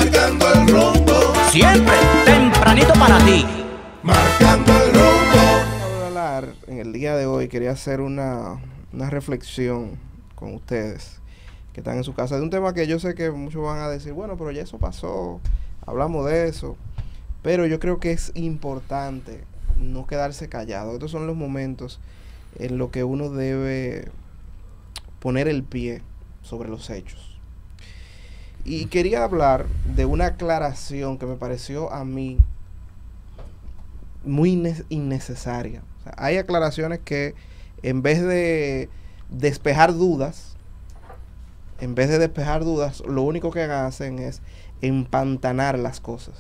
marcando el rumbo, siempre tempranito para ti. marcando el rumbo. Hablar en el día de hoy, quería hacer una reflexión con ustedes que están en su casa de un tema que yo sé que muchos van a decir, bueno, pero ya eso pasó, hablamos de eso, pero yo creo que es importante no quedarse callado. Estos son los momentos en los que uno debe poner el pie sobre los hechos. Y quería hablar de una aclaración que me pareció a mí muy innecesaria. O sea, hay aclaraciones que en vez de despejar dudas, lo único que hacen es empantanar las cosas.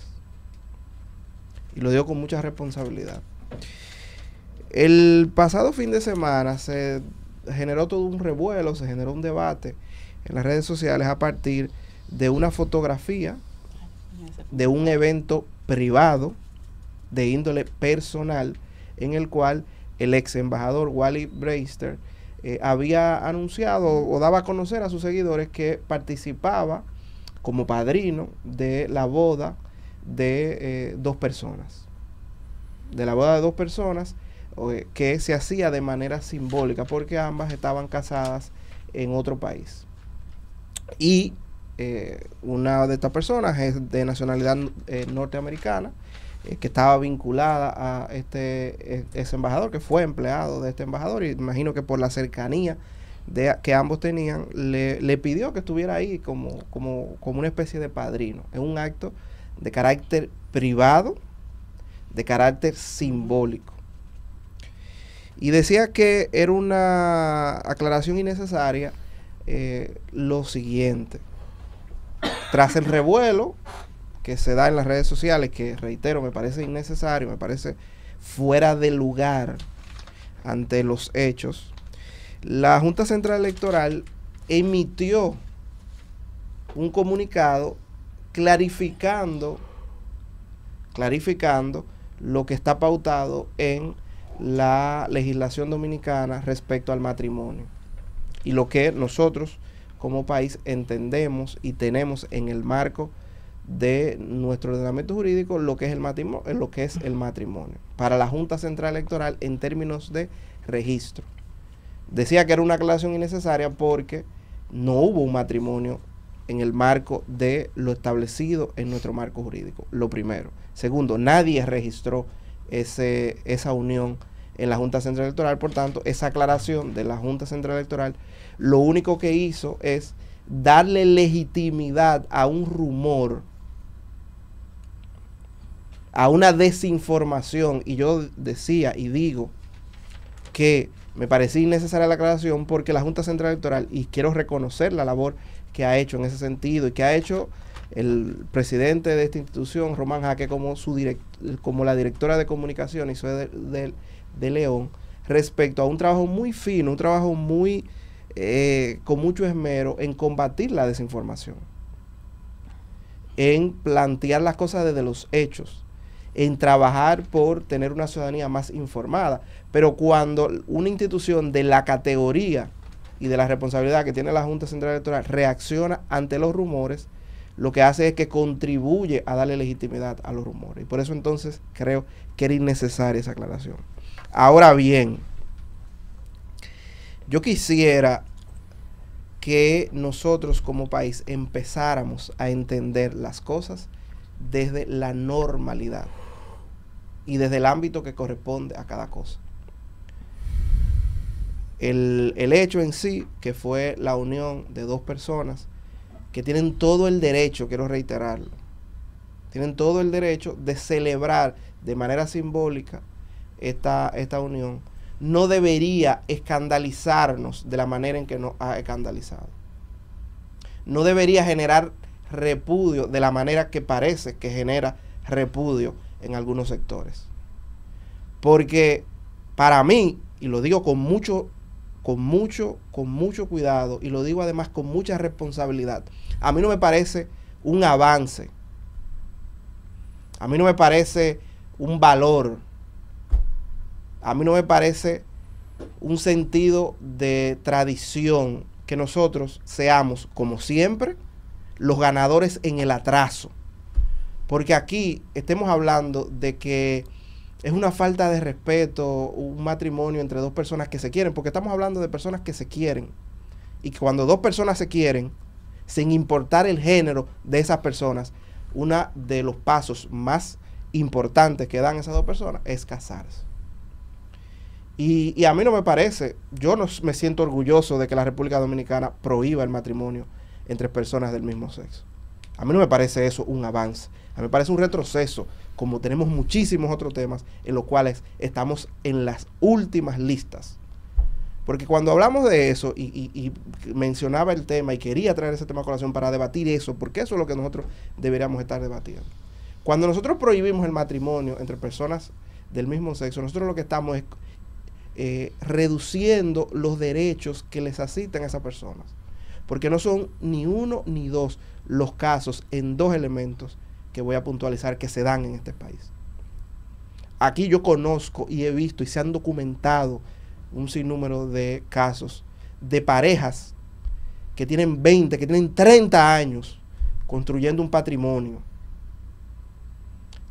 Y lo digo con mucha responsabilidad. El pasado fin de semana se generó todo un revuelo, se generó un debate en las redes sociales a partir de una fotografía de un evento privado de índole personal en el cual el ex embajador Wally Breister había anunciado o daba a conocer a sus seguidores que participaba como padrino de la boda de dos personas. De la boda de dos personas que se hacía de manera simbólica porque ambas estaban casadas en otro país. Y una de estas personas es de nacionalidad norteamericana, que estaba vinculada a ese embajador, que fue empleado de este embajador, y imagino que por la cercanía que ambos tenían, le pidió que estuviera ahí como una especie de padrino. Es un acto de carácter privado, de carácter simbólico. Y decía que era una aclaración innecesaria lo siguiente. Tras el revuelo que se da en las redes sociales, que reitero, me parece innecesario, me parece fuera de lugar ante los hechos, la Junta Central Electoral emitió un comunicado clarificando lo que está pautado en la legislación dominicana respecto al matrimonio y lo que nosotros como país entendemos y tenemos en el marco de nuestro ordenamiento jurídico lo que es el matrimonio para la Junta Central Electoral en términos de registro. Decía que era una aclaración innecesaria porque no hubo un matrimonio en el marco de lo establecido en nuestro marco jurídico, lo primero. Segundo, nadie registró esa unión en la Junta Central Electoral. Por tanto, esa aclaración de la Junta Central Electoral lo único que hizo es darle legitimidad a un rumor, a una desinformación. Y yo decía y digo que me parecía innecesaria la aclaración porque la Junta Central Electoral, y quiero reconocer la labor que ha hecho en ese sentido y que ha hecho el presidente de esta institución, Román Jaque, como la directora de comunicación, Isabel de León, respecto a un trabajo muy fino, un trabajo muy con mucho esmero en combatir la desinformación, en plantear las cosas desde los hechos, en trabajar por tener una ciudadanía más informada. Pero cuando una institución de la categoría y de la responsabilidad que tiene la Junta Central Electoral reacciona ante los rumores, lo que hace es que contribuye a darle legitimidad a los rumores. Y por eso entonces creo que era innecesaria esa aclaración. Ahora bien, yo quisiera que nosotros como país empezáramos a entender las cosas desde la normalidad y desde el ámbito que corresponde a cada cosa. El hecho en sí, que fue la unión de dos personas que tienen todo el derecho, quiero reiterarlo, tienen todo el derecho de celebrar de manera simbólica esta unión, no debería escandalizarnos de la manera en que nos ha escandalizado. No debería generar repudio de la manera que parece que genera repudio en algunos sectores. Porque para mí, y lo digo con mucho cuidado, y lo digo además con mucha responsabilidad, a mí no me parece un avance, a mí no me parece un valor, a mí no me parece un sentido de tradición que nosotros seamos, como siempre, los ganadores en el atraso. Porque aquí estemos hablando de que es una falta de respeto un matrimonio entre dos personas que se quieren, porque estamos hablando de personas que se quieren. Y que cuando dos personas se quieren, sin importar el género de esas personas, uno de los pasos más importantes que dan esas dos personas es casarse. Y a mí no me parece, yo no me siento orgulloso de que la República Dominicana prohíba el matrimonio entre personas del mismo sexo. A mí no me parece eso un avance, a mí me parece un retroceso, como tenemos muchísimos otros temas en los cuales estamos en las últimas listas. Porque cuando hablamos de eso, y mencionaba el tema y quería traer ese tema a colación para debatir eso, porque eso es lo que nosotros deberíamos estar debatiendo. Cuando nosotros prohibimos el matrimonio entre personas del mismo sexo, nosotros lo que estamos es reduciendo los derechos que les asisten a esas personas. Porque no son ni uno ni dos los casos en dos elementos que voy a puntualizar que se dan en este país. Aquí yo conozco y he visto y se han documentado un sinnúmero de casos de parejas que tienen 20, que tienen 30 años construyendo un patrimonio.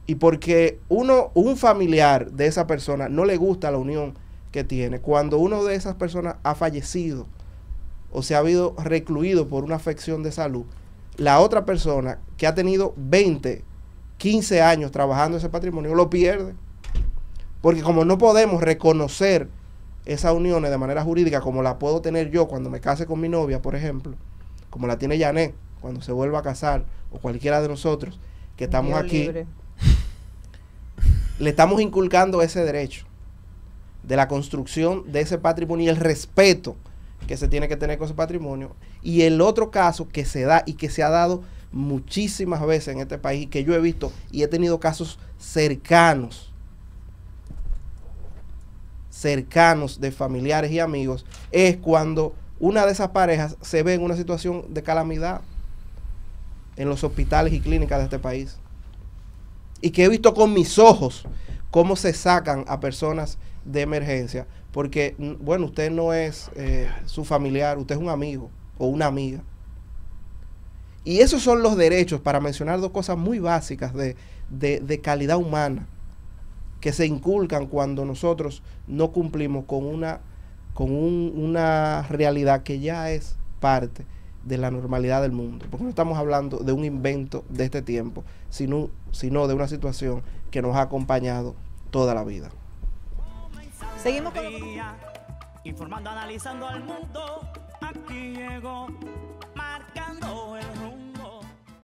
Y porque un familiar de esa persona no le gusta la unión que tiene, cuando uno de esas personas ha fallecido o se ha habido recluido por una afección de salud, la otra persona que ha tenido 20, 15 años trabajando ese patrimonio lo pierde. Porque como no podemos reconocer esas uniones de manera jurídica como la puedo tener yo cuando me case con mi novia, por ejemplo, como la tiene Janet cuando se vuelva a casar, o cualquiera de nosotros que estamos aquí, libre, le estamos inculcando ese derecho de la construcción de ese patrimonio y el respeto que se tiene que tener con ese patrimonio. Y el otro caso que se da y que se ha dado muchísimas veces en este país, que yo he visto y he tenido casos cercanos de familiares y amigos, es cuando una de esas parejas se ve en una situación de calamidad en los hospitales y clínicas de este país. Y que he visto con mis ojos cómo se sacan a personas de emergencia, porque, bueno, usted no es su familiar, usted es un amigo o una amiga. Y esos son los derechos, para mencionar dos cosas muy básicas de calidad humana, que se inculcan cuando nosotros no cumplimos con una realidad que ya es parte de la normalidad del mundo. Porque no estamos hablando de un invento de este tiempo, sino de una situación que nos ha acompañado toda la vida. Seguimos con informando, analizando al mundo. Aquí llegó Marcando